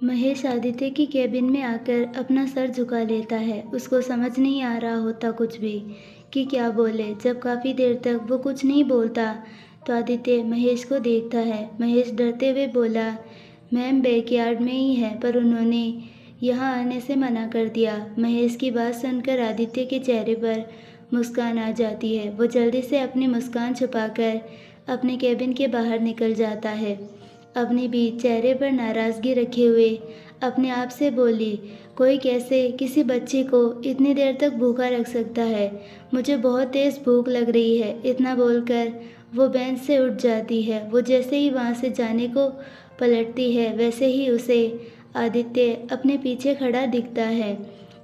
महेश आदित्य की केबिन में आकर अपना सर झुका लेता है। उसको समझ नहीं आ रहा होता कुछ भी कि क्या बोले। जब काफ़ी देर तक वो कुछ नहीं बोलता तो आदित्य महेश को देखता है। महेश डरते हुए बोला, मैम बैकयार्ड में ही है पर उन्होंने यहाँ आने से मना कर दिया। महेश की बात सुनकर आदित्य के चेहरे पर मुस्कान आ जाती है। वो जल्दी से अपनी मुस्कान छुपाकर अपने केबिन के बाहर निकल जाता है। अवनी भी चेहरे पर नाराज़गी रखे हुए अपने आप से बोली, कोई कैसे किसी बच्चे को इतनी देर तक भूखा रख सकता है। मुझे बहुत तेज़ भूख लग रही है। इतना बोलकर वो बेंच से उठ जाती है। वो जैसे ही वहाँ से जाने को पलटती है वैसे ही उसे आदित्य अपने पीछे खड़ा दिखता है।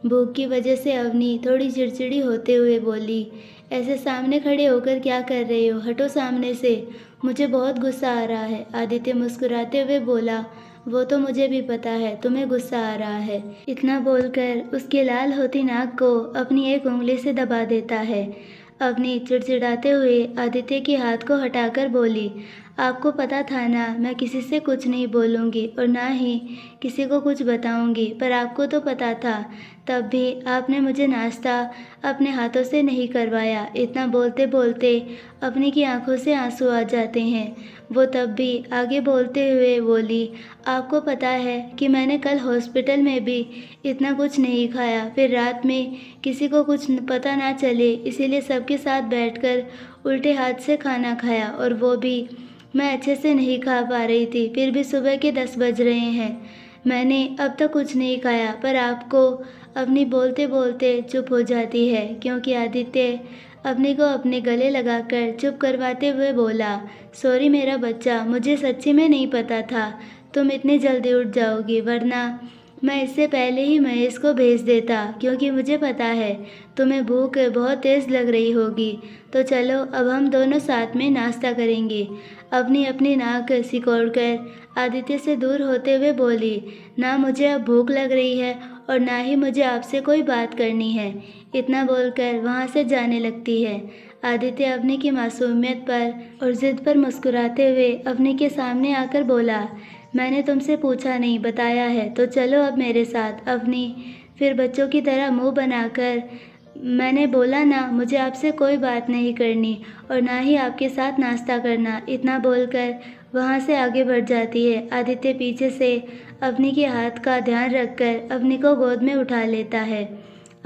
भूख की वजह से अवनी थोड़ी चिड़चिड़ी होते हुए बोली, ऐसे सामने खड़े होकर क्या कर रहे हो? हटो सामने से, मुझे बहुत गुस्सा आ रहा है। आदित्य मुस्कुराते हुए बोला, वो तो मुझे भी पता है तुम्हें गुस्सा आ रहा है। इतना बोलकर उसके लाल होती नाक को अपनी एक उंगली से दबा देता है। अवनी चिड़चिड़ाते हुए आदित्य के हाथ को हटाकर बोली, आपको पता था ना मैं किसी से कुछ नहीं बोलूँगी और ना ही किसी को कुछ बताऊँगी, पर आपको तो पता था, तब भी आपने मुझे नाश्ता अपने हाथों से नहीं करवाया। इतना बोलते बोलते अवनी की आंखों से आंसू आ जाते हैं। वो तब भी आगे बोलते हुए बोली, आपको पता है कि मैंने कल हॉस्पिटल में भी इतना कुछ नहीं खाया, फिर रात में किसी को कुछ पता ना चले इसीलिए सबके साथ बैठकर उल्टे हाथ से खाना खाया और वो भी मैं अच्छे से नहीं खा पा रही थी। फिर भी सुबह के 10 बज रहे हैं, मैंने अब तक कुछ नहीं खाया। पर आपको अवनी बोलते बोलते चुप हो जाती है क्योंकि आदित्य अवनी को अपने गले लगाकर चुप करवाते हुए बोला, सॉरी मेरा बच्चा, मुझे सच्ची में नहीं पता था तुम इतनी जल्दी उठ जाओगी, वरना मैं इससे पहले ही महेश को भेज देता क्योंकि मुझे पता है तुम्हें भूख बहुत तेज़ लग रही होगी। तो चलो अब हम दोनों साथ में नाश्ता करेंगे। अवनी अपनी नाक सिकोड़कर आदित्य से दूर होते हुए बोली, ना मुझे अब भूख लग रही है और ना ही मुझे आपसे कोई बात करनी है। इतना बोलकर वहाँ से जाने लगती है। आदित्य अवनी की मासूमियत पर और ज़िद पर मुस्कुराते हुए अवनी के सामने आकर बोला, मैंने तुमसे पूछा नहीं बताया है, तो चलो अब मेरे साथ। अवनी फिर बच्चों की तरह मुंह बनाकर, मैंने बोला ना मुझे आपसे कोई बात नहीं करनी और ना ही आपके साथ नाश्ता करना। इतना बोलकर वहाँ से आगे बढ़ जाती है। आदित्य पीछे से अवनी के हाथ का ध्यान रखकर अवनी को गोद में उठा लेता है।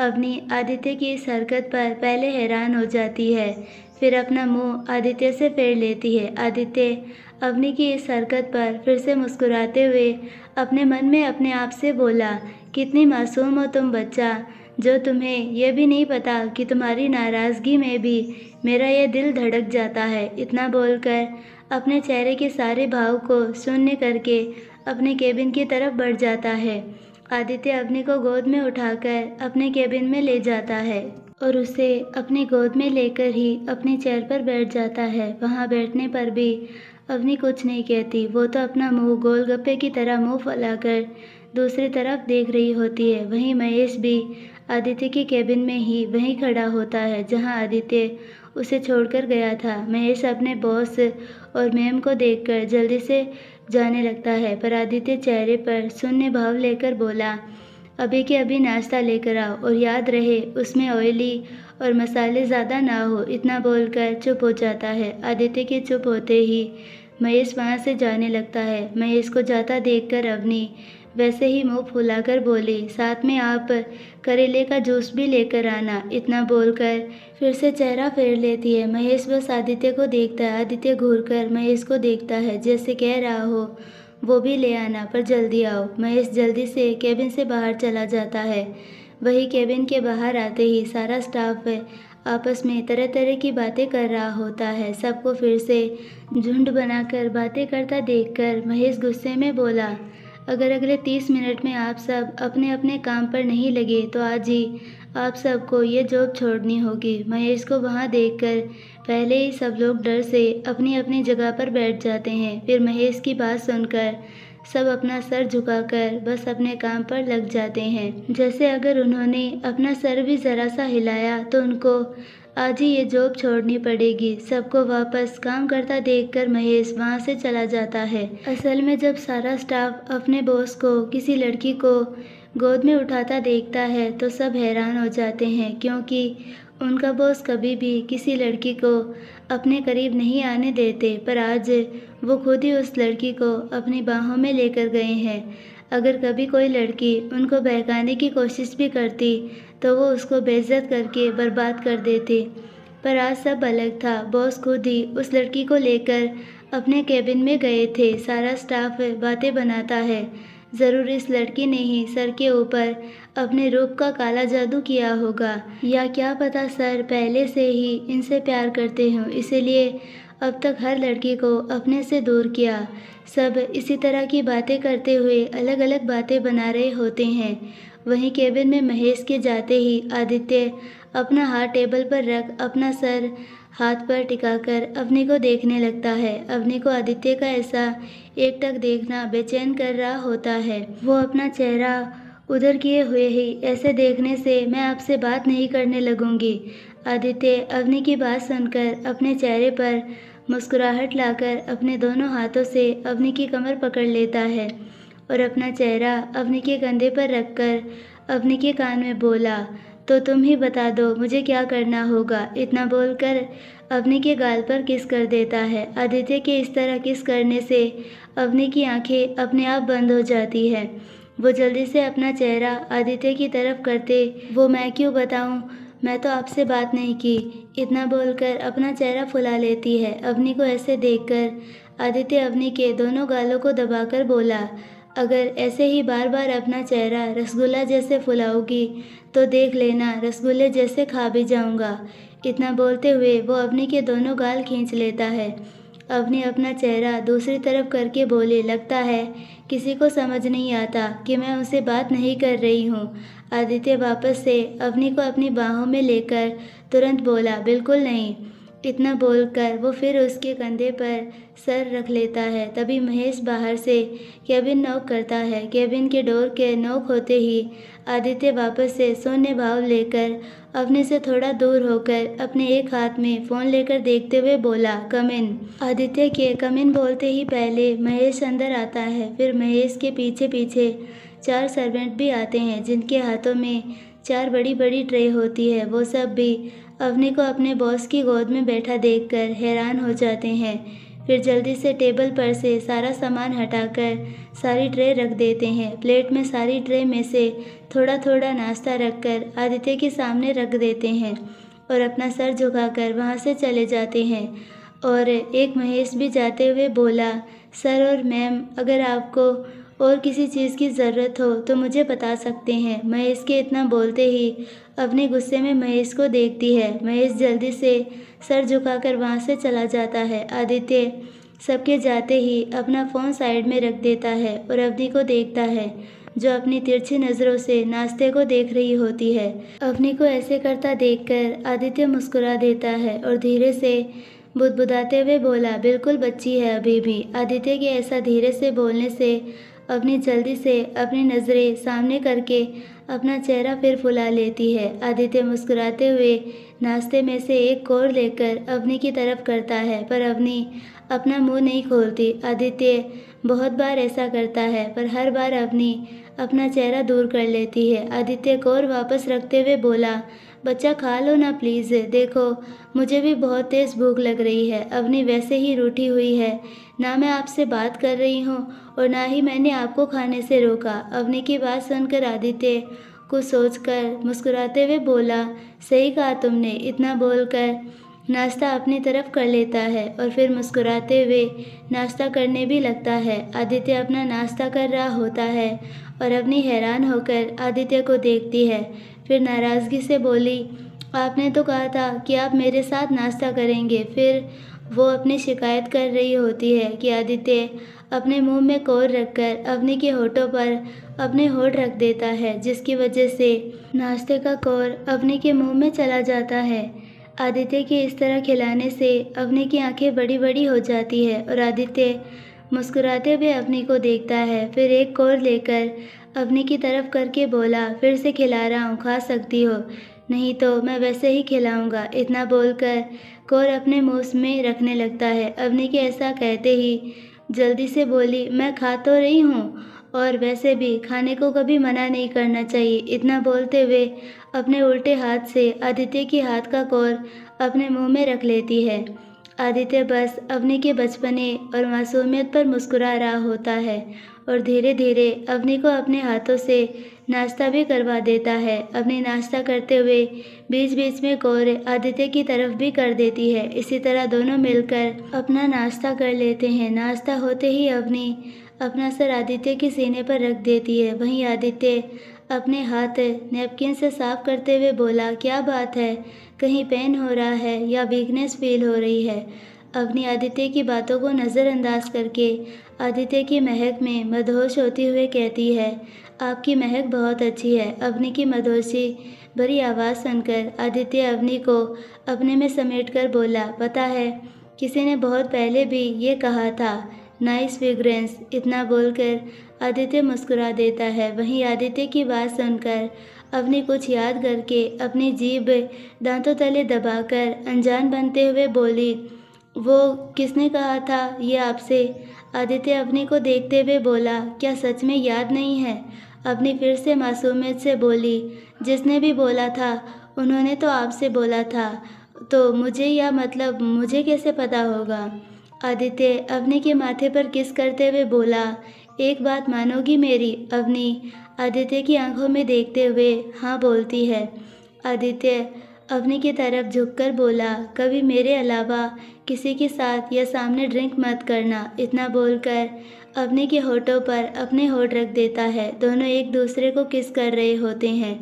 अवनी आदित्य की इस हरकत पर पहले हैरान हो जाती है, फिर अपना मुंह आदित्य से फेर लेती है। आदित्य अवनी की इस हरकत पर फिर से मुस्कुराते हुए अपने मन में अपने आप से बोला, कितनी मासूम हो तुम बच्चा, जो तुम्हें यह भी नहीं पता कि तुम्हारी नाराज़गी में भी मेरा यह दिल धड़क जाता है। इतना बोलकर अपने चेहरे के सारे भाव को शून्य करके अपने केबिन की तरफ बढ़ जाता है। आदित्य अवनी को गोद में उठाकर अपने केबिन में ले जाता है और उसे अपनी गोद में लेकर ही अपनी चेयर पर बैठ जाता है। वहाँ बैठने पर भी अवनी कुछ नहीं कहती। वो तो अपना मुंह गोलगप्पे की तरह मुंह फैलाकर दूसरी तरफ देख रही होती है। वहीं महेश भी आदित्य के केबिन में ही वहीं खड़ा होता है जहां आदित्य उसे छोड़कर गया था। महेश अपने बॉस और मैम को देखकर जल्दी से जाने लगता है, पर आदित्य चेहरे पर शून्य भाव लेकर बोला, अभी के अभी नाश्ता लेकर आओ और याद रहे उसमें ऑयली और मसाले ज़्यादा ना हो। इतना बोलकर चुप हो जाता है। आदित्य के चुप होते ही महेश वहाँ से जाने लगता है। महेश को जाता देखकर अवनी वैसे ही मुंह फुलाकर बोली, साथ में आप करेले का जूस भी लेकर आना। इतना बोलकर फिर से चेहरा फेर लेती है। महेश बस आदित्य को देखता है। आदित्य घूरकर महेश को देखता है, जैसे कह रहा हो वो भी ले आना, पर जल्दी आओ। महेश जल्दी से केबिन से बाहर चला जाता है। वही केबिन के बाहर आते ही सारा स्टाफ आपस में तरह तरह की बातें कर रहा होता है। सबको फिर से झुंड बनाकर बातें करता देखकर महेश गुस्से में बोला, अगर अगले 30 मिनट में आप सब अपने अपने काम पर नहीं लगे तो आज ही आप सबको ये जॉब छोड़नी होगी। महेश को वहाँ देखकर पहले ही सब लोग डर से अपनी अपनी जगह पर बैठ जाते हैं। फिर महेश की बात सुनकर सब अपना सर झुकाकर बस अपने काम पर लग जाते हैं। जैसे अगर उन्होंने अपना सर भी ज़रा सा हिलाया तो उनको आज ही ये जॉब छोड़नी पड़ेगी। सबको वापस काम करता देखकर महेश वहाँ से चला जाता है। असल में जब सारा स्टाफ अपने बॉस को किसी लड़की को गोद में उठाता देखता है तो सब हैरान हो जाते हैं, क्योंकि उनका बॉस कभी भी किसी लड़की को अपने करीब नहीं आने देते, पर आज वो खुद ही उस लड़की को अपनी बाहों में लेकर गए हैं। अगर कभी कोई लड़की उनको बहकाने की कोशिश भी करती तो वो उसको बेइज्जत करके बर्बाद कर देते, पर आज सब अलग था। बॉस खुद ही उस लड़की को लेकर अपने केबिन में गए थे। सारा स्टाफ बातें बनाता है, ज़रूर इस लड़की ने ही सर के ऊपर अपने रूप का काला जादू किया होगा, या क्या पता सर पहले से ही इनसे प्यार करते हों, इसीलिए अब तक हर लड़की को अपने से दूर किया। सब इसी तरह की बातें करते हुए अलग अलग बातें बना रहे होते हैं। वहीं केबिन में महेश के जाते ही आदित्य अपना हाथ टेबल पर रख अपना सर हाथ पर टिकाकर अवनी को देखने लगता है। अवनी को आदित्य का ऐसा एकटक देखना बेचैन कर रहा होता है। वो अपना चेहरा उधर किए हुए ही ऐसे देखने से मैं आपसे बात नहीं करने लगूंगी। आदित्य अवनी की बात सुनकर अपने चेहरे पर मुस्कुराहट लाकर अपने दोनों हाथों से अवनी की कमर पकड़ लेता है और अपना चेहरा अवनी के कंधे पर रखकर अवनी के कान में बोला, तो तुम ही बता दो मुझे क्या करना होगा। इतना बोलकर अवनी के गाल पर किस कर देता है। आदित्य के इस तरह किस करने से अवनी की आंखें अपने आप बंद हो जाती है। वो जल्दी से अपना चेहरा आदित्य की तरफ करते, वो मैं क्यों बताऊं, मैं तो आपसे बात नहीं की, इतना बोलकर अपना चेहरा फुला लेती है। अवनी को ऐसे देखकर आदित्य अवनी के दोनों गालों को दबाकर बोला, अगर ऐसे ही बार बार अपना चेहरा रसगुल्ला जैसे फुलाओगी तो देख लेना रसगुल्ले जैसे खा भी जाऊंगा। इतना बोलते हुए वो अवनी के दोनों गाल खींच लेता है। अवनी अपना चेहरा दूसरी तरफ करके बोले, लगता है किसी को समझ नहीं आता कि मैं उनसे बात नहीं कर रही हूँ। आदित्य वापस से अवनी को अपनी बाहों में लेकर तुरंत बोला, बिल्कुल नहीं। इतना बोलकर वो फिर उसके कंधे पर सर रख लेता है। तभी महेश बाहर से केबिन नॉक करता है। केबिन के डोर के नॉक होते ही आदित्य वापस से शून्य भाव लेकर अवनी से थोड़ा दूर होकर अपने एक हाथ में फ़ोन लेकर देखते हुए बोला, कम इन। आदित्य के कम इन बोलते ही पहले महेश अंदर आता है, फिर महेश के पीछे पीछे 4 सर्वेंट भी आते हैं जिनके हाथों में 4 बड़ी बड़ी ट्रे होती है। वो सब भी अवनी को अपने बॉस की गोद में बैठा देखकर हैरान हो जाते हैं। फिर जल्दी से टेबल पर से सारा सामान हटाकर सारी ट्रे रख देते हैं। प्लेट में सारी ट्रे में से थोड़ा थोड़ा नाश्ता रखकर आदित्य के सामने रख देते हैं और अपना सर झुकाकर वहाँ से चले जाते हैं। और एक महेश भी जाते हुए बोला, सर और मैम, अगर आपको और किसी चीज़ की ज़रूरत हो तो मुझे बता सकते हैं। महेश के इतना बोलते ही अपने गुस्से में महेश को देखती है। महेश जल्दी से सर झुकाकर वहाँ से चला जाता है। आदित्य सबके जाते ही अपना फ़ोन साइड में रख देता है और अवनी को देखता है, जो अपनी तिरछी नज़रों से नाश्ते को देख रही होती है। अवनी को ऐसे करता देखकर आदित्य मुस्कुरा देता है और धीरे से बुदबुदाते हुए बोला, बिल्कुल बच्ची है अभी भी। आदित्य के ऐसा धीरे से बोलने से अवनी जल्दी से अपनी नज़रें सामने करके अपना चेहरा फिर फुला लेती है। आदित्य मुस्कुराते हुए नाश्ते में से एक कोर लेकर अवनी की तरफ करता है, पर अवनी अपना मुंह नहीं खोलती। आदित्य बहुत बार ऐसा करता है, पर हर बार अवनी अपना चेहरा दूर कर लेती है। आदित्य कोर वापस रखते हुए बोला, बच्चा खा लो ना प्लीज़, देखो मुझे भी बहुत तेज़ भूख लग रही है। अवनी वैसे ही रूठी हुई है, ना मैं आपसे बात कर रही हूँ और ना ही मैंने आपको खाने से रोका। अवनी की बात सुनकर आदित्य कुछ सोचकर मुस्कुराते हुए बोला, सही कहा तुमने। इतना बोलकर नाश्ता अपनी तरफ कर लेता है और फिर मुस्कुराते हुए नाश्ता करने भी लगता है। आदित्य अपना नाश्ता कर रहा होता है और अवनी हैरान होकर आदित्य को देखती है। फिर नाराज़गी से बोली, आपने तो कहा था कि आप मेरे साथ नाश्ता करेंगे। फिर वो अपनी शिकायत कर रही होती है कि आदित्य अपने मुंह में कोर रखकर अवनी के होठों पर अपने होठ रख देता है, जिसकी वजह से नाश्ते का कोर अवनी के मुंह में चला जाता है। आदित्य के इस तरह खिलाने से अवनी की आंखें बड़ी बड़ी हो जाती है और आदित्य मुस्कुराते हुए अवनी को देखता है। फिर एक कोर लेकर अवनी की तरफ करके बोला, फिर से खिला रहा हूँ, खा सकती हो। नहीं तो मैं वैसे ही खिलाऊंगा। इतना बोलकर कौर अपने मुंह में रखने लगता है। अवनी के ऐसा कहते ही जल्दी से बोली, मैं खा तो रही हूँ, और वैसे भी खाने को कभी मना नहीं करना चाहिए। इतना बोलते हुए अपने उल्टे हाथ से आदित्य के हाथ का कौर अपने मुंह में रख लेती है। आदित्य बस अवनी के बचपने और मासूमियत पर मुस्कुरा रहा होता है और धीरे धीरे अवनी को अपने हाथों से नाश्ता भी करवा देता है। अवनी नाश्ता करते हुए बीच बीच में कौर आदित्य की तरफ भी कर देती है। इसी तरह दोनों मिलकर अपना नाश्ता कर लेते हैं। नाश्ता होते ही अवनी अपना सर आदित्य के सीने पर रख देती है। वहीं आदित्य अपने हाथ नैपकिन से साफ करते हुए बोला, क्या बात है, कहीं पेन हो रहा है या वीकनेस फील हो रही है? अवनी आदित्य की बातों को नज़रअंदाज करके आदित्य की महक में मदहोश होते हुए कहती है, आपकी महक बहुत अच्छी है। अवनी की मदहोशी भरी आवाज़ सुनकर आदित्य अवनी को अपने में समेटकर बोला, पता है, किसी ने बहुत पहले भी ये कहा था, नाइस फ्रेग्रेंस। इतना बोलकर आदित्य मुस्कुरा देता है। वहीं आदित्य की बात सुनकर अवनी कुछ याद करके अपनी जीभ दांतों तले दबाकर अनजान बनते हुए बोली, वो किसने कहा था ये आपसे? आदित्य अवनी को देखते हुए बोला, क्या सच में याद नहीं है? अवनी फिर से मासूमियत से बोली, जिसने भी बोला था उन्होंने तो आपसे बोला था, तो मुझे, या मतलब मुझे कैसे पता होगा? आदित्य अवनी के माथे पर किस करते हुए बोला, एक बात मानोगी मेरी? अवनी आदित्य की आंखों में देखते हुए हाँ बोलती है। आदित्य अवनी की तरफ झुककर बोला, कभी मेरे अलावा किसी के साथ या सामने ड्रिंक मत करना। इतना बोलकर अवनी के होठों पर अपने होठ रख देता है। दोनों एक दूसरे को किस कर रहे होते हैं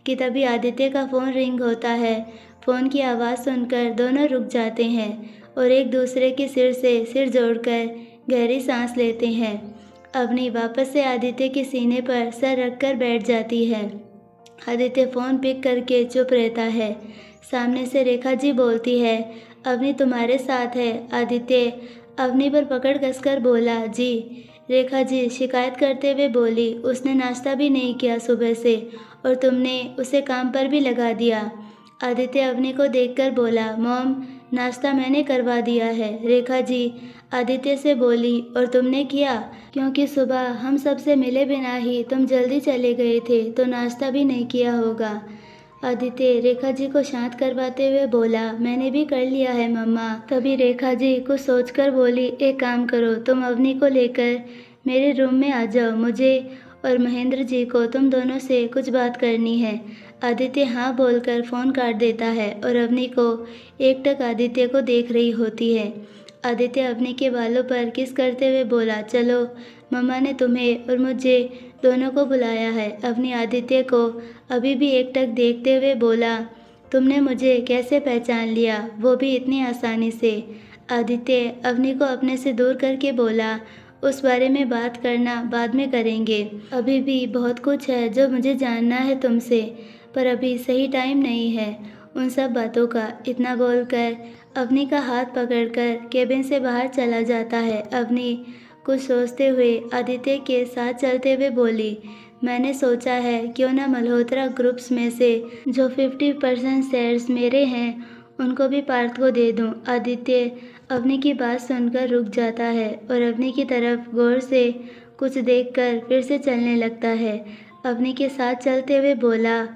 कि तभी आदित्य का फ़ोन रिंग होता है। फ़ोन की आवाज़ सुनकर दोनों रुक जाते हैं और एक दूसरे के सिर से सिर जोड़कर गहरी सांस लेते हैं। अवनी वापस से आदित्य के सीने पर सर रखकर बैठ जाती है। आदित्य फ़ोन पिक करके चुप रहता है। सामने से रेखा जी बोलती है, अवनी तुम्हारे साथ है। आदित्य अवनी पर पकड़ कसकर बोला, जी। रेखा जी शिकायत करते हुए बोली, उसने नाश्ता भी नहीं किया सुबह से और तुमने उसे काम पर भी लगा दिया। आदित्य अवनी को देखकर बोला, मॉम, नाश्ता मैंने करवा दिया है। रेखा जी आदित्य से बोली, और तुमने किया? क्योंकि सुबह हम सबसे मिले बिना ही तुम जल्दी चले गए थे, तो नाश्ता भी नहीं किया होगा। आदित्य रेखा जी को शांत करवाते हुए बोला, मैंने भी कर लिया है मम्मा। तभी रेखा जी कुछ सोचकर बोली, एक काम करो, तुम अवनी को लेकर मेरे रूम में आ जाओ, मुझे और महेंद्र जी को तुम दोनों से कुछ बात करनी है। आदित्य हाँ बोलकर फ़ोन काट देता है और अवनी को एकटक आदित्य को देख रही होती है। आदित्य अवनी के बालों पर किस करते हुए बोला, चलो, मम्मा ने तुम्हें और मुझे दोनों को बुलाया है। अवनी आदित्य को अभी भी एकटक देखते हुए बोला, तुमने मुझे कैसे पहचान लिया, वो भी इतनी आसानी से? आदित्य अवनी को अपने से दूर करके बोला, उस बारे में बात करना बाद में करेंगे, अभी भी बहुत कुछ है जो मुझे जानना है तुमसे, पर अभी सही टाइम नहीं है उन सब बातों का। इतना बोलकर अवनी का हाथ पकड़कर केबिन से बाहर चला जाता है। अवनी कुछ सोचते हुए आदित्य के साथ चलते हुए बोली, मैंने सोचा है क्यों ना मल्होत्रा ग्रुप्स में से जो 50% शेयर्स मेरे हैं उनको भी पार्थ को दे दूं। आदित्य अवनी की बात सुनकर रुक जाता है और अवनी की तरफ गौर से कुछ देखकर फिर से चलने लगता है। अवनी के साथ चलते हुए बोला,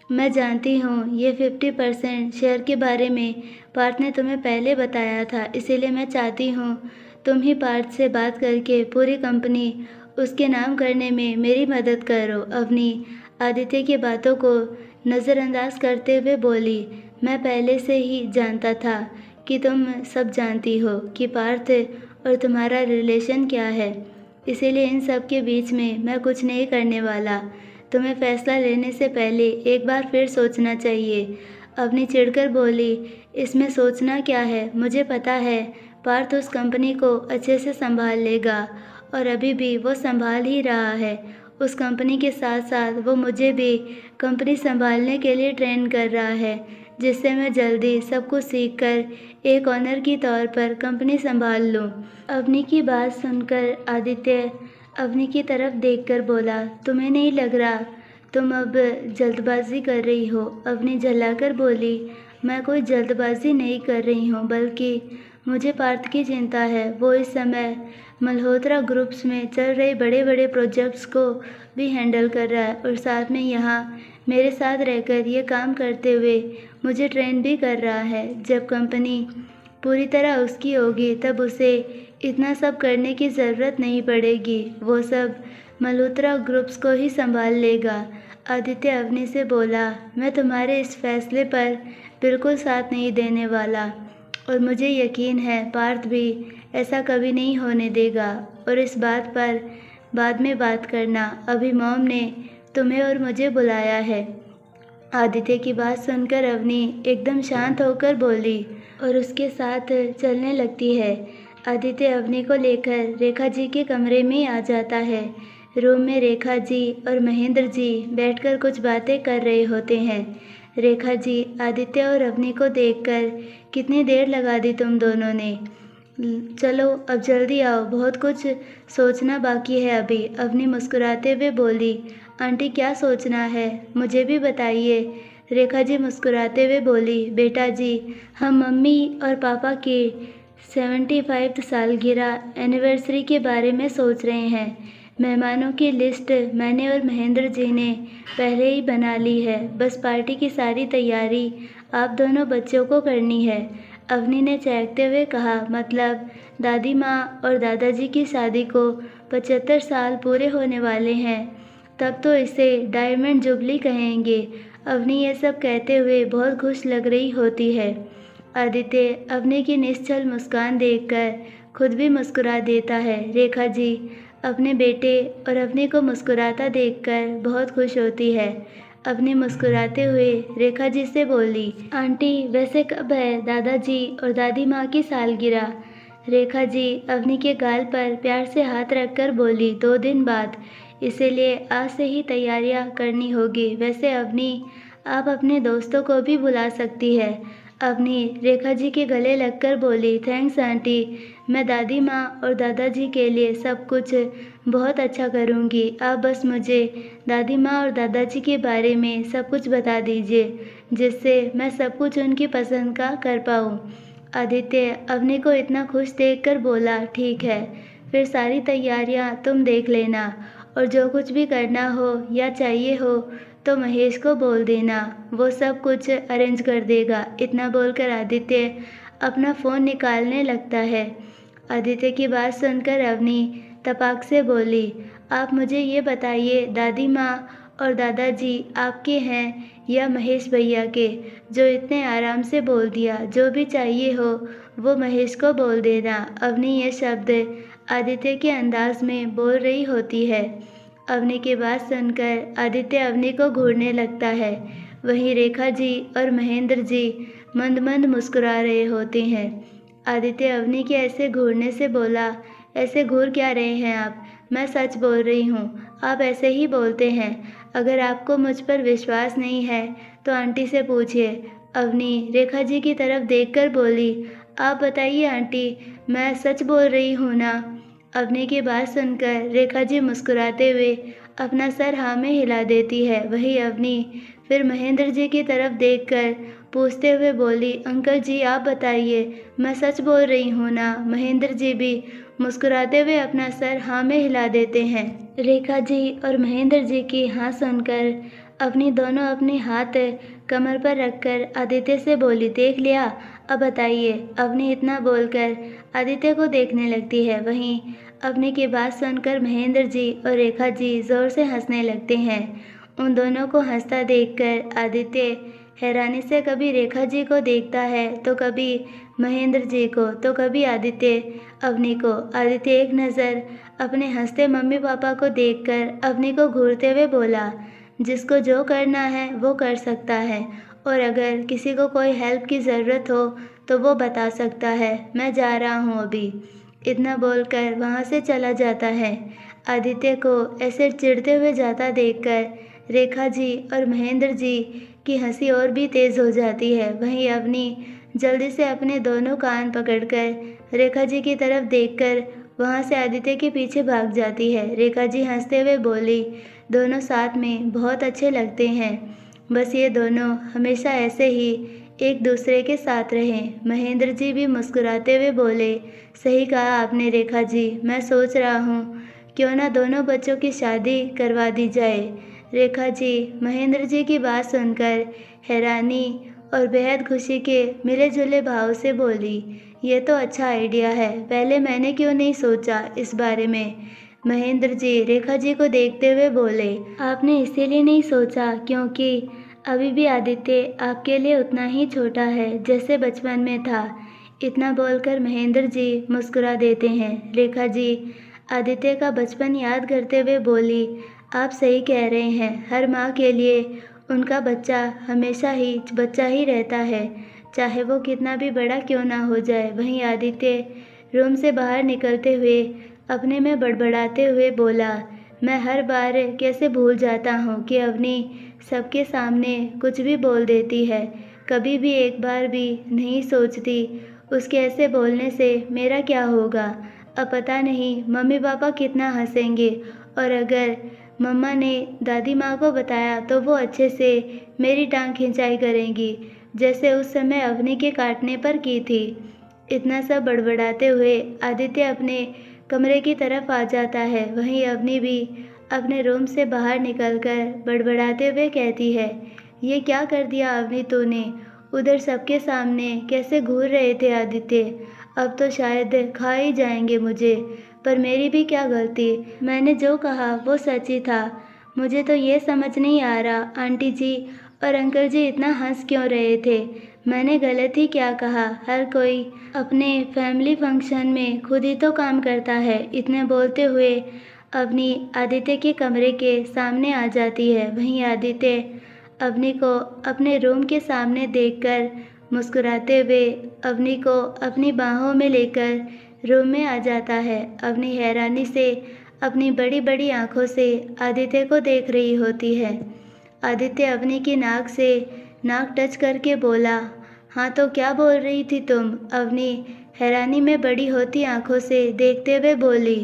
मैं जानती हूँ ये 50% शेयर के बारे में पार्थ ने तुम्हें पहले बताया था, इसीलिए मैं चाहती हूँ तुम ही पार्थ से बात करके पूरी कंपनी उसके नाम करने में मेरी मदद करो। अवनी आदित्य की बातों को नज़रअंदाज करते हुए बोली, मैं पहले से ही जानता था कि तुम सब जानती हो कि पार्थ और तुम्हारा रिलेशन क्या है, इसीलिए इन सब के बीच में मैं कुछ नहीं करने वाला। तुम्हें फैसला लेने से पहले एक बार फिर सोचना चाहिए। अवनी चिढ़कर बोली, इसमें सोचना क्या है, मुझे पता है पार्थ उस कंपनी को अच्छे से संभाल लेगा और अभी भी वो संभाल ही रहा है। उस कंपनी के साथ साथ वो मुझे भी कंपनी संभालने के लिए ट्रेन कर रहा है, जिससे मैं जल्दी सब कुछ सीखकर एक ऑनर की तौर पर कंपनी संभाल लूँ। अवनी की बात सुनकर आदित्य अवनी की तरफ देखकर बोला, तुम्हें नहीं लग रहा तुम अब जल्दबाजी कर रही हो, अवनी झल्लाकर बोली। मैं कोई जल्दबाजी नहीं कर रही हूँ, बल्कि मुझे पार्थ की चिंता है। वो इस समय मल्होत्रा ग्रुप्स में चल रहे बड़े बड़े प्रोजेक्ट्स को भी हैंडल कर रहा है और साथ में यहाँ मेरे साथ रहकर ये काम करते हुए मुझे ट्रेन भी कर रहा है। जब कंपनी पूरी तरह उसकी होगी तब उसे इतना सब करने की ज़रूरत नहीं पड़ेगी, वो सब मल्होत्रा ग्रुप्स को ही संभाल लेगा। आदित्य अवनी से बोला, मैं तुम्हारे इस फैसले पर बिल्कुल साथ नहीं देने वाला और मुझे यकीन है पार्थ भी ऐसा कभी नहीं होने देगा। और इस बात पर बाद में बात करना, अभी मॉम ने तुम्हें और मुझे बुलाया है। आदित्य की बात सुनकर अवनी एकदम शांत होकर बोली और उसके साथ चलने लगती है। आदित्य अवनी को लेकर रेखा जी के कमरे में आ जाता है। रूम में रेखा जी और महेंद्र जी बैठकर कुछ बातें कर रहे होते हैं। रेखा जी आदित्य और अवनी को देखकर, कितनी देर लगा दी तुम दोनों ने, चलो अब जल्दी आओ, बहुत कुछ सोचना बाकी है अभी। अवनी मुस्कुराते हुए बोली, आंटी क्या सोचना है, मुझे भी बताइए। रेखा जी मुस्कुराते हुए बोली, बेटा जी हम मम्मी और पापा की 75वीं सालगिरह एनिवर्सरी के बारे में सोच रहे हैं। मेहमानों की लिस्ट मैंने और महेंद्र जी ने पहले ही बना ली है, बस पार्टी की सारी तैयारी आप दोनों बच्चों को करनी है। अवनी ने चहकते हुए कहा, मतलब दादी माँ और दादाजी की शादी को 75 साल पूरे होने वाले हैं, तब तो इसे डायमंड जुबली कहेंगे। अवनी ये सब कहते हुए बहुत खुश लग रही होती है। आदित्य अवनी की निश्चल मुस्कान देखकर खुद भी मुस्कुरा देता है। रेखा जी अपने बेटे और अवनी को मुस्कुराता देखकर बहुत खुश होती है। अवनी मुस्कुराते हुए रेखा जी से बोली, आंटी वैसे कब है दादाजी और दादी माँ की सालगिरह? रेखा जी अवनी के गाल पर प्यार से हाथ रखकर बोली, 2 दिन बाद, इसीलिए आज से ही तैयारियां करनी होगी। वैसे अवनी आप अपने दोस्तों को भी बुला सकती है। अवनी रेखा जी के गले लगकर बोली, थैंक्स आंटी, मैं दादी माँ और दादाजी के लिए सब कुछ बहुत अच्छा करूँगी। आप बस मुझे दादी माँ और दादाजी के बारे में सब कुछ बता दीजिए, जिससे मैं सब कुछ उनकी पसंद का कर पाऊँ। आदित्य अवनी को इतना खुश देखकर बोला, ठीक है, फिर सारी तैयारियाँ तुम देख लेना और जो कुछ भी करना हो या चाहिए हो तो महेश को बोल देना, वो सब कुछ अरेंज कर देगा। इतना बोलकर आदित्य अपना फ़ोन निकालने लगता है। आदित्य की बात सुनकर अवनी तपाक से बोली, आप मुझे ये बताइए दादी माँ और दादाजी आपके हैं या महेश भैया के, जो इतने आराम से बोल दिया, जो भी चाहिए हो वो महेश को बोल देना। अवनी ये शब्द आदित्य के अंदाज में बोल रही होती है। अवनी की बात सुनकर आदित्य अवनी को घूरने लगता है। वहीं रेखा जी और महेंद्र जी मंद मंद मुस्कुरा रहे होते हैं। आदित्य अवनी के ऐसे घूरने से बोला, ऐसे घूर क्या रहे हैं आप? मैं सच बोल रही हूँ, आप ऐसे ही बोलते हैं। अगर आपको मुझ पर विश्वास नहीं है तो आंटी से पूछिए। अवनी रेखा जी की तरफ देखकर बोली, आप बताइए आंटी, मैं सच बोल रही हूँ ना? अवनी की बात सुनकर रेखा जी मुस्कुराते हुए अपना सर हाँ में हिला देती है। वही अवनी फिर महेंद्र जी की तरफ देखकर पूछते हुए बोली, अंकल जी आप बताइए, मैं सच बोल रही हूँ ना? महेंद्र जी भी मुस्कुराते हुए अपना सर हाँ में हिला देते हैं। रेखा जी और महेंद्र जी की हाँ सुनकर अवनी दोनों अपने हाथ कमर पर रखकर आदित्य से बोली, देख लिया, अब बताइए। अवनी इतना बोलकर आदित्य को देखने लगती है। वहीं अवनी की बात सुनकर महेंद्र जी और रेखा जी जोर से हंसने लगते हैं। उन दोनों को हंसता देखकर आदित्य हैरानी से कभी रेखा जी को देखता है तो कभी महेंद्र जी को तो कभी आदित्य अवनी को। आदित्य एक नज़र अपने हंसते मम्मी पापा को देखकर अवनी को घूरते हुए बोला, जिसको जो करना है वो कर सकता है और अगर किसी को कोई हेल्प की ज़रूरत हो तो वो बता सकता है। मैं जा रहा हूँ अभी। इतना बोलकर वहाँ से चला जाता है। आदित्य को ऐसे चिढ़ते हुए जाता देखकर रेखा जी और महेंद्र जी की हंसी और भी तेज़ हो जाती है। वहीं अवनी जल्दी से अपने दोनों कान पकड़कर रेखा जी की तरफ देखकर वहाँ से आदित्य के पीछे भाग जाती है। रेखा जी हंसते हुए बोली, दोनों साथ में बहुत अच्छे लगते हैं। बस ये दोनों हमेशा ऐसे ही एक दूसरे के साथ रहें। महेंद्र जी भी मुस्कुराते हुए बोले, सही कहा आपने रेखा जी, मैं सोच रहा हूँ क्यों ना दोनों बच्चों की शादी करवा दी जाए। रेखा जी महेंद्र जी की बात सुनकर हैरानी और बेहद खुशी के मिले जुले भाव से बोली, ये तो अच्छा आइडिया है, पहले मैंने क्यों नहीं सोचा इस बारे में। महेंद्र जी रेखा जी को देखते हुए बोले, आपने इसीलिए नहीं सोचा क्योंकि अभी भी आदित्य आपके लिए उतना ही छोटा है जैसे बचपन में था। इतना बोलकर महेंद्र जी मुस्कुरा देते हैं। रेखा जी आदित्य का बचपन याद करते हुए बोली, आप सही कह रहे हैं, हर माँ के लिए उनका बच्चा हमेशा ही बच्चा ही रहता है, चाहे वो कितना भी बड़ा क्यों ना हो जाए। वहीं आदित्य रूम से बाहर निकलते हुए अपने में बड़बड़ाते हुए बोला, मैं हर बार कैसे भूल जाता हूँ कि अवनी सबके सामने कुछ भी बोल देती है, कभी भी एक बार भी नहीं सोचती उसके ऐसे बोलने से मेरा क्या होगा। अब पता नहीं मम्मी पापा कितना हंसेंगे, और अगर मम्मा ने दादी माँ को बताया तो वो अच्छे से मेरी टांग खिंचाई करेंगी, जैसे उस समय अवनी के काटने पर की थी। इतना सब बड़बड़ाते हुए आदित्य अपने कमरे की तरफ आ जाता है। वहीं अवनी भी अपने रूम से बाहर निकलकर बड़बड़ाते हुए कहती है, ये क्या कर दिया अवनी तूने, उधर सबके सामने कैसे घूर रहे थे आदित्य, अब तो शायद खा ही जाएंगे मुझे, पर मेरी भी क्या गलती, मैंने जो कहा वो सच ही था। मुझे तो ये समझ नहीं आ रहा आंटी जी और अंकल जी इतना हंस क्यों रहे थे, मैंने गलत ही क्या कहा, हर कोई अपने फैमिली फंक्शन में खुद ही तो काम करता है। इतने बोलते हुए अवनी आदित्य के कमरे के सामने आ जाती है। वहीं आदित्य अवनी को अपने रूम के सामने देखकर मुस्कुराते हुए अवनी को अपनी बाहों में लेकर रूम में आ जाता है। अवनी हैरानी से अपनी बड़ी बड़ी आंखों से आदित्य को देख रही होती है। आदित्य अवनी की नाक से नाक टच करके बोला, हाँ तो क्या बोल रही थी तुम। अवनी हैरानी में बड़ी होती आंखों से देखते हुए बोली,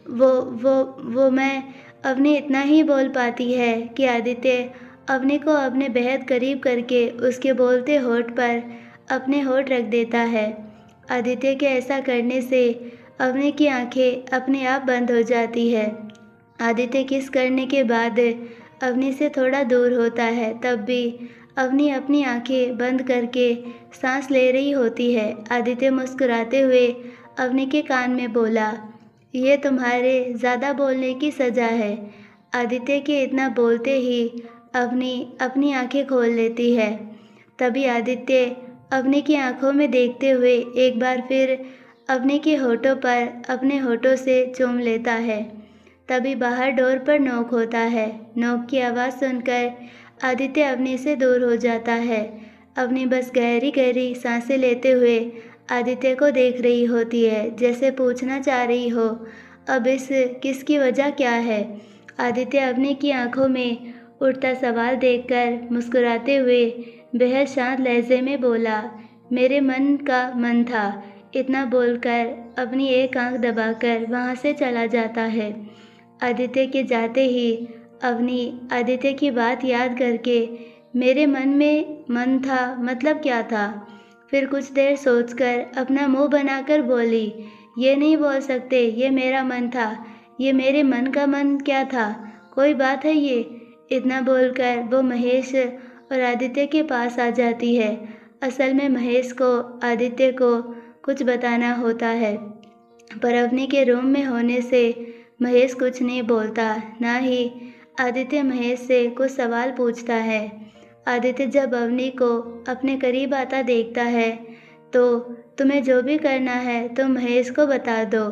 वो मैं। अवनी इतना ही बोल पाती है कि आदित्य अवनी को अपने बेहद करीब करके उसके बोलते होठ पर अपने होठ रख देता है। आदित्य के ऐसा करने से अवनी की आंखें अपने आप बंद हो जाती है। आदित्य किस करने के बाद अवनी से थोड़ा दूर होता है, तब भी अवनी अपनी आंखें बंद करके सांस ले रही होती है। आदित्य मुस्कुराते हुए अवनी के कान में बोला, ये तुम्हारे ज़्यादा बोलने की सज़ा है। आदित्य के इतना बोलते ही अवनी अपनी आंखें खोल लेती है। तभी आदित्य अवनी की आंखों में देखते हुए एक बार फिर अवनी के होठों पर अपने होठों से चूम लेता है। तभी बाहर डोर पर नॉक होता है। नॉक की आवाज़ सुनकर आदित्य अवनी से दूर हो जाता है। अवनी बस गहरी गहरी सांसें लेते हुए आदित्य को देख रही होती है, जैसे पूछना चाह रही हो, अब इस किसकी वजह क्या है। आदित्य अवनी की आंखों में उठता सवाल देखकर मुस्कुराते हुए बेहद शांत लहजे में बोला, मेरे मन का मन था। इतना बोलकर अपनी एक आंख दबाकर वहाँ से चला जाता है। आदित्य के जाते ही अवनी आदित्य की बात याद करके, मेरे मन में मन था मतलब क्या था। फिर कुछ देर सोचकर अपना मुंह बनाकर बोली, ये नहीं बोल सकते ये मेरा मन था, ये मेरे मन का मन क्या था, कोई बात है ये। इतना बोलकर वो महेश और आदित्य के पास आ जाती है। असल में महेश को आदित्य को कुछ बताना होता है, पर अवनी के रूम में होने से महेश कुछ नहीं बोलता, ना ही आदित्य महेश से कुछ सवाल पूछता है। आदित्य जब अवनी को अपने करीब आता देखता है तो, तुम्हें जो भी करना है तो महेश को बता दो,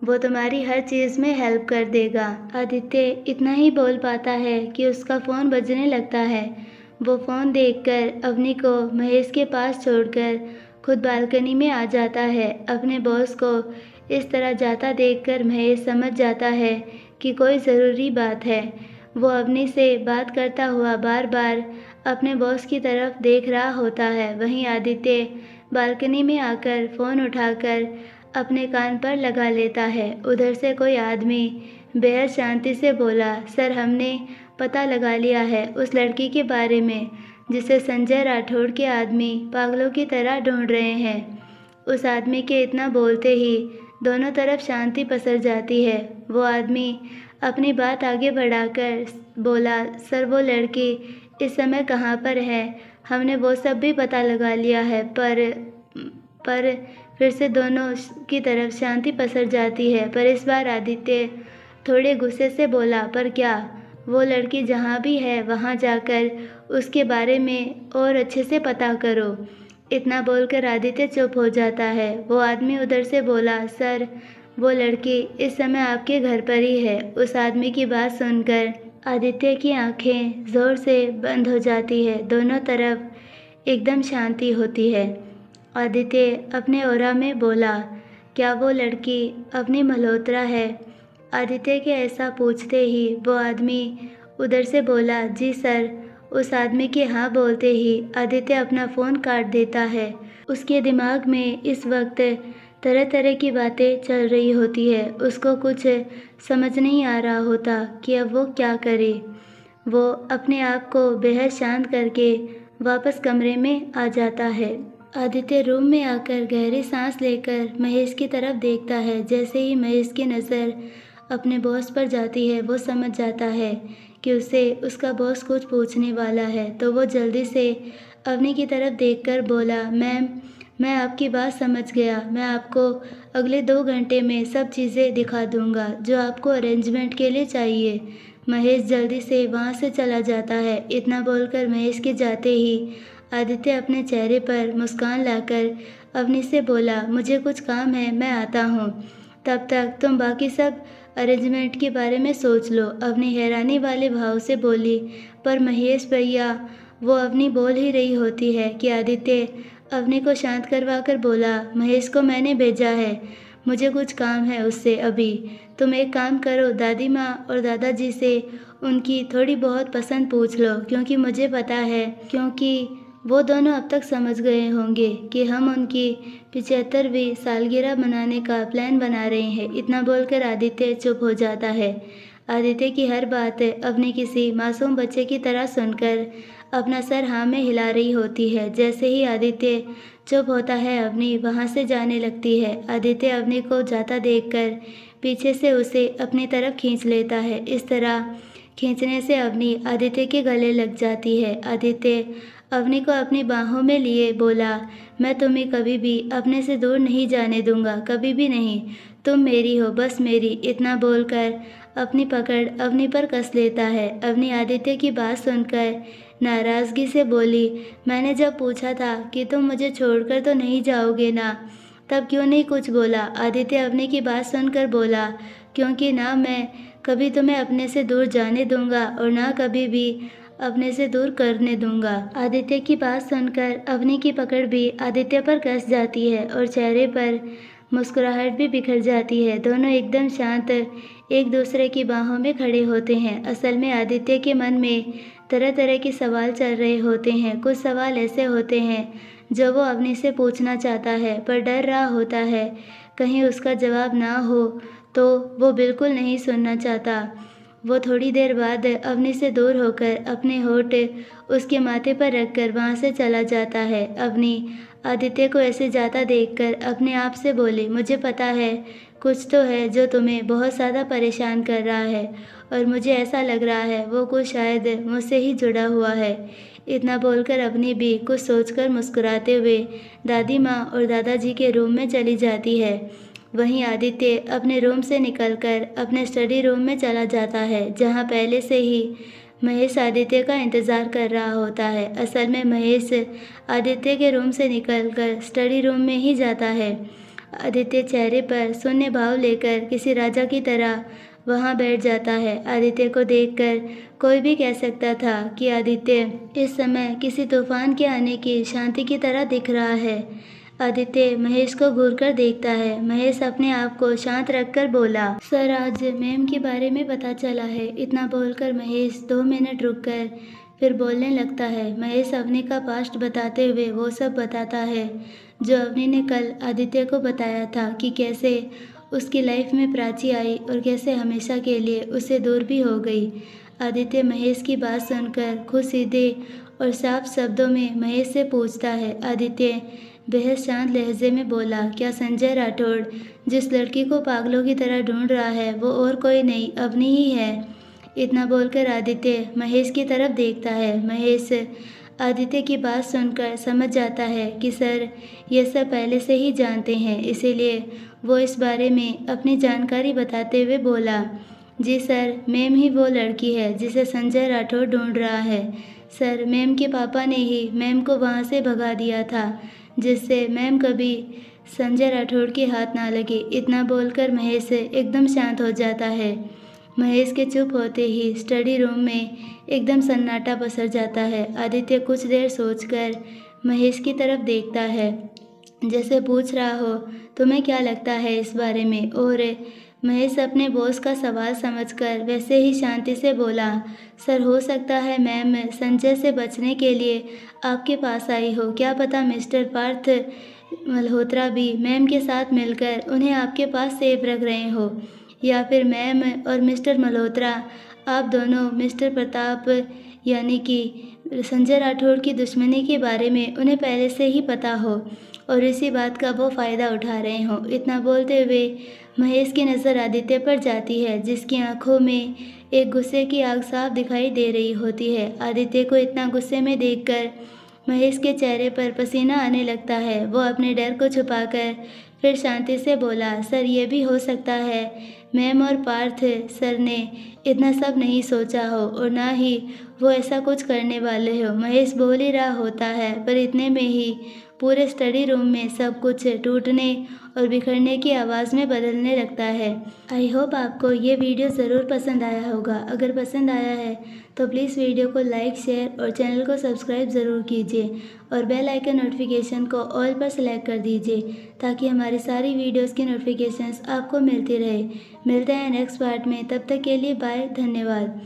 वो तुम्हारी हर चीज़ में हेल्प कर देगा। आदित्य इतना ही बोल पाता है कि उसका फ़ोन बजने लगता है। वो फ़ोन देखकर अवनी को महेश के पास छोड़कर खुद बालकनी में आ जाता है। अपने बॉस को इस तरह जाता देखकर महेश समझ जाता है कि कोई ज़रूरी बात है। वो अवनी से बात करता हुआ बार बार अपने बॉस की तरफ देख रहा होता है। वहीं आदित्य बालकनी में आकर फ़ोन उठाकर अपने कान पर लगा लेता है। उधर से कोई आदमी बेहद शांति से बोला, सर हमने पता लगा लिया है उस लड़की के बारे में जिसे संजय राठौड़ के आदमी पागलों की तरह ढूंढ रहे हैं। उस आदमी के इतना बोलते ही दोनों तरफ शांति पसर जाती है। वो आदमी अपनी बात आगे बढ़ाकर बोला, सर वो लड़की इस समय कहाँ पर है? हमने वो सब भी पता लगा लिया है, पर फिर से दोनों की तरफ शांति पसर जाती है। पर इस बार आदित्य थोड़े गुस्से से बोला, पर क्या? वो लड़की जहाँ भी है वहाँ जाकर उसके बारे में और अच्छे से पता करो। इतना बोलकर आदित्य चुप हो जाता है। वो आदमी उधर से बोला, सर वो लड़की इस समय आपके घर पर ही है। उस आदमी की बात सुनकर आदित्य की आंखें ज़ोर से बंद हो जाती है। दोनों तरफ एकदम शांति होती है। आदित्य अपने ओरा में बोला, क्या वो लड़की अपनी मल्होत्रा है? आदित्य के ऐसा पूछते ही वो आदमी उधर से बोला, जी सर। उस आदमी के हाँ बोलते ही आदित्य अपना फ़ोन काट देता है। उसके दिमाग में इस वक्त तरह तरह की बातें चल रही होती है। उसको कुछ समझ नहीं आ रहा होता कि अब वो क्या करे। वो अपने आप को बेहद शांत करके वापस कमरे में आ जाता है। आदित्य रूम में आकर गहरी सांस लेकर महेश की तरफ देखता है। जैसे ही महेश की नज़र अपने बॉस पर जाती है वो समझ जाता है कि उसे उसका बॉस कुछ पूछने वाला है। तो वो जल्दी से अवनी की तरफ देखकर बोला, मैम मैं आपकी बात समझ गया। मैं आपको अगले 2 घंटे में सब चीज़ें दिखा दूंगा जो आपको अरेंजमेंट के लिए चाहिए। महेश जल्दी से वहाँ से चला जाता है। इतना बोलकर महेश के जाते ही आदित्य अपने चेहरे पर मुस्कान लाकर अवनी से बोला, मुझे कुछ काम है, मैं आता हूँ। तब तक तुम बाकी सब अरेंजमेंट के बारे में सोच लो। अवनी हैरानी वाले भाव से बोली, पर महेश भैया। वो अवनी बोल ही रही होती है कि आदित्य अवनी को शांत करवा कर बोला, महेश को मैंने भेजा है, मुझे कुछ काम है उससे अभी। तुम एक काम करो, दादी माँ और दादाजी से उनकी थोड़ी बहुत पसंद पूछ लो, क्योंकि मुझे पता है, क्योंकि वो दोनों अब तक समझ गए होंगे कि हम उनकी 75वीं सालगिरह मनाने का प्लान बना रहे हैं। इतना बोलकर आदित्य चुप हो जाता है। आदित्य की हर बात अवनी किसी मासूम बच्चे की तरह सुनकर अपना सर हाँ में हिला रही होती है। जैसे ही आदित्य चुप होता है अवनी वहाँ से जाने लगती है। आदित्य अवनी को जाता देखकर पीछे से उसे अपनी तरफ खींच लेता है। इस तरह खींचने से अवनी आदित्य के गले लग जाती है। आदित्य अवनी को अपनी बाहों में लिए बोला, मैं तुम्हें कभी भी अपने से दूर नहीं जाने दूंगा, कभी भी नहीं। तुम मेरी हो, बस मेरी। इतना बोलकर अपनी पकड़ अवनी पर कस लेता है। अवनी आदित्य की बात सुनकर नाराज़गी से बोली, मैंने जब पूछा था कि तुम मुझे छोड़कर तो नहीं जाओगे ना, तब क्यों नहीं कुछ बोला? आदित्य अवनी की बात सुनकर बोला, क्योंकि ना मैं कभी तुम्हें अपने से दूर जाने दूंगा और ना कभी भी अपने से दूर करने दूंगा। आदित्य की बात सुनकर अवनी की पकड़ भी आदित्य पर कस जाती है और चेहरे पर मुस्कुराहट भी बिखर जाती है। दोनों एकदम शांत एक दूसरे की बाहों में खड़े होते हैं। असल में आदित्य के मन में तरह तरह के सवाल चल रहे होते हैं। कुछ सवाल ऐसे होते हैं जो वो अवनी से पूछना चाहता है पर डर रहा होता है कहीं उसका जवाब ना हो तो वो बिल्कुल नहीं सुनना चाहता। वो थोड़ी देर बाद अवनी से दूर होकर अपने होठ उसके माथे पर रखकर वहाँ से चला जाता है। अवनी आदित्य को ऐसे जाता देखकर अपने आप से बोली, मुझे पता है कुछ तो है जो तुम्हें बहुत ज़्यादा परेशान कर रहा है और मुझे ऐसा लग रहा है वो कुछ शायद मुझसे ही जुड़ा हुआ है। इतना बोलकर अवनी भी कुछ सोचकर मुस्कुराते हुए दादी माँ और दादाजी के रूम में चली जाती है। वहीं आदित्य अपने रूम से निकलकर अपने स्टडी रूम में चला जाता है, जहाँ पहले से ही महेश आदित्य का इंतज़ार कर रहा होता है। असल में महेश आदित्य के रूम से निकलकर स्टडी रूम में ही जाता है। आदित्य चेहरे पर शून्य भाव लेकर किसी राजा की तरह वहाँ बैठ जाता है। आदित्य को देखकर कोई भी कह सकता था कि आदित्य इस समय किसी तूफान के आने की शांति की तरह दिख रहा है। आदित्य महेश को घूरकर देखता है। महेश अपने आप को शांत रखकर बोला, सर आज मैम के बारे में पता चला है। इतना बोलकर महेश 2 मिनट रुककर फिर बोलने लगता है। महेश अवनी का पास्ट बताते हुए वो सब बताता है जो अवनी ने कल आदित्य को बताया था कि कैसे उसकी लाइफ में प्राची आई और कैसे हमेशा के लिए उससे दूर भी हो गई। आदित्य महेश की बात सुनकर खुद सीधे और साफ शब्दों में महेश से पूछता है। आदित्य बेहद शांत लहजे में बोला, क्या संजय राठौड़ जिस लड़की को पागलों की तरह ढूंढ रहा है वो और कोई नहीं, अवनी ही है। इतना बोलकर आदित्य महेश की तरफ देखता है। महेश आदित्य की बात सुनकर समझ जाता है कि सर ये सब पहले से ही जानते हैं, इसीलिए वो इस बारे में अपनी जानकारी बताते हुए बोला, जी सर, मैम ही वो लड़की है जिसे संजय राठौड़ ढूंढ रहा है। सर, मैम के पापा ने ही मैम को वहाँ से भगा दिया था, जिससे मैम कभी संजय राठौड़ के हाथ ना लगे। इतना बोलकर महेश एकदम शांत हो जाता है। महेश के चुप होते ही स्टडी रूम में एकदम सन्नाटा पसर जाता है। आदित्य कुछ देर सोचकर महेश की तरफ देखता है, जैसे पूछ रहा हो, तुम्हें क्या लगता है इस बारे में? और महेश अपने बॉस का सवाल समझकर वैसे ही शांति से बोला, सर, हो सकता है मैम संजय से बचने के लिए आपके पास आई हो। क्या पता मिस्टर पार्थ मल्होत्रा भी मैम के साथ मिलकर उन्हें आपके पास सेफ रख रहे हो, या फिर मैम और मिस्टर मल्होत्रा आप दोनों मिस्टर प्रताप यानी कि संजय राठौड़ की दुश्मनी के बारे में उन्हें पहले से ही पता हो और इसी बात का वो फ़ायदा उठा रहे हों। इतना बोलते हुए महेश की नज़र आदित्य पर जाती है, जिसकी आंखों में एक गुस्से की आग साफ दिखाई दे रही होती है। आदित्य को इतना गुस्से में देखकर महेश के चेहरे पर पसीना आने लगता है। वो अपने डर को छुपाकर फिर शांति से बोला, सर, ये भी हो सकता है मैम और पार्थ सर ने इतना सब नहीं सोचा हो और ना ही वो ऐसा कुछ करने वाले हो। महेश बोल ही रहा होता है, पर इतने में ही पूरे स्टडी रूम में सब कुछ टूटने और बिखरने की आवाज़ में बदलने लगता है। आई होप आपको ये वीडियो ज़रूर पसंद आया होगा। अगर पसंद आया है तो प्लीज़ वीडियो को लाइक, शेयर और चैनल को सब्सक्राइब ज़रूर कीजिए और बेल आइकन नोटिफिकेशन को ऑल पर सेलेक्ट कर दीजिए, ताकि हमारी सारी वीडियोस की नोटिफिकेशंस आपको मिलती रहे। मिलते हैं नेक्स्ट पार्ट में, तब तक के लिए बाय, धन्यवाद।